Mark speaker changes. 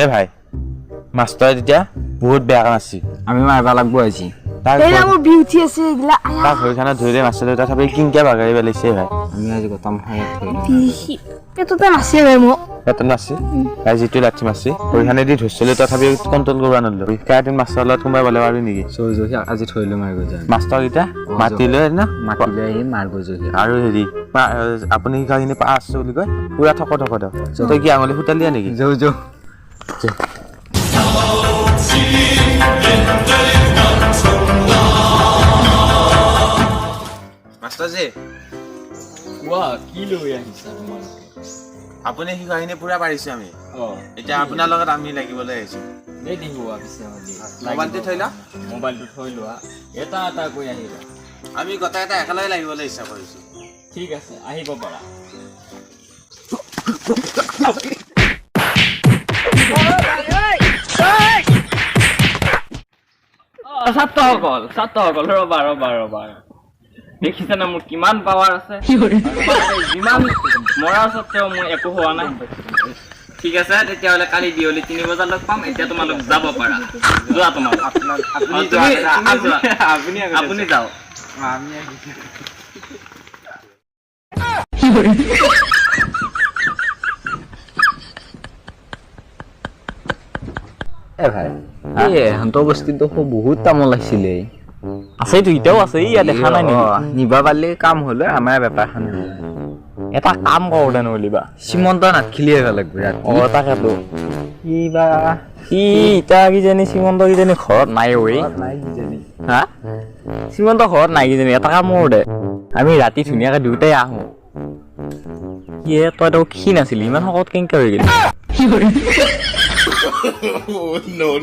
Speaker 1: এ ভাই মাষ্টৰ তেতিয়া বহুত বেয়া কাম আছে
Speaker 2: আমি মাৰিব লাগব আজি
Speaker 3: মোৰ বিউটি আছে এইগিলা
Speaker 1: তাক ভৰিখানা ধৰিলে মাষ্টৰ দেউতা থাকি কিনকে বাগাৰি পেলাইছে ভাই
Speaker 2: আমি আজি গতাম খাই
Speaker 3: পেটতে নাছে ভাই মোক
Speaker 1: পেটত নাছি ভাই যিটো লাঠি মাৰছি ভৰিখানে দি ধৰিছিলো তথাপি কণ্ট্ৰল কৰিব নোৱাৰিলো কাইটিন মাষ্টৰ লগত কোনোবাই বলে পাৰি নেকি
Speaker 2: জহি আজি থৈলো মাৰিব যায়
Speaker 1: মাষ্টৰকেইটা মাতিলে না
Speaker 2: মাতিলে আহি মাৰিব জহি
Speaker 1: আৰু হেৰি আপুনি শিকাখিনি পাছ আছে বুলি কয় পুৰা ঠক ঠক তই কি আঙুলি ফুটালিয়া নেকি
Speaker 2: যৌ
Speaker 1: মাষ্টৰজি
Speaker 4: কোৱা কি লৈ আহিছা তোমালোকে
Speaker 1: আপুনি শিকাখিনি পুৰা পাৰিছো আমি এতিয়া আপোনাৰ লগত আমি লাগিবলৈ আহিছো
Speaker 4: ৰেডি হোৱা পিছে
Speaker 1: মোবাইলটো থৈ লওক
Speaker 4: মোবাইলটো থৈ লোৱা এটা এটা কৈ আহিবা
Speaker 1: আমি গোটেই এটা একেলগে লাগিবলৈ ইচ্ছা কৰিছো
Speaker 4: ঠিক আছে আহিব পাৰা ছাত্ৰসকল ৰবা দেখিছে না মোৰ কিমান পাৱাৰ আছে যিমান মৰাৰ স্বত্তেও মোৰ একো হোৱা নাই ঠিক আছে তেতিয়াহ'লে কালি বিয়লি 3 বজাত লগ পাম এতিয়া তোমালোক যাব পাৰা যোৱা তোমালোক আপুনি যাওক
Speaker 2: এ ভাই এহঁতৰ বস্তুটো বহুত তামোল আছিলে
Speaker 4: আছেতো এতিয়াও আছে ইয়া দেখা নাই নেকি
Speaker 2: নিবা পাৰিলে কাম হ'লে আমাৰ বেপাৰখন
Speaker 4: এটা কাম কৰোঁ দে নলিবা
Speaker 2: সীমন্ত নাথখিলি আহিব লাগব ৰাতি
Speaker 4: তাকেতো কিবা সি ইটা কিজানি শ্ৰীমন্ত কিজানি ঘৰত নাই ঐ হা শ্ৰীমন্ত ঘৰত নাই কিজানি এটা কাম কৰোঁ দে আমি ৰাতি ধুনীয়াকৈ দুয়োটাই আহোঁ তই তো ক্ষীণ আছিলি ইমান শকত কেনেকৈ হৈ গ'লি
Speaker 1: no.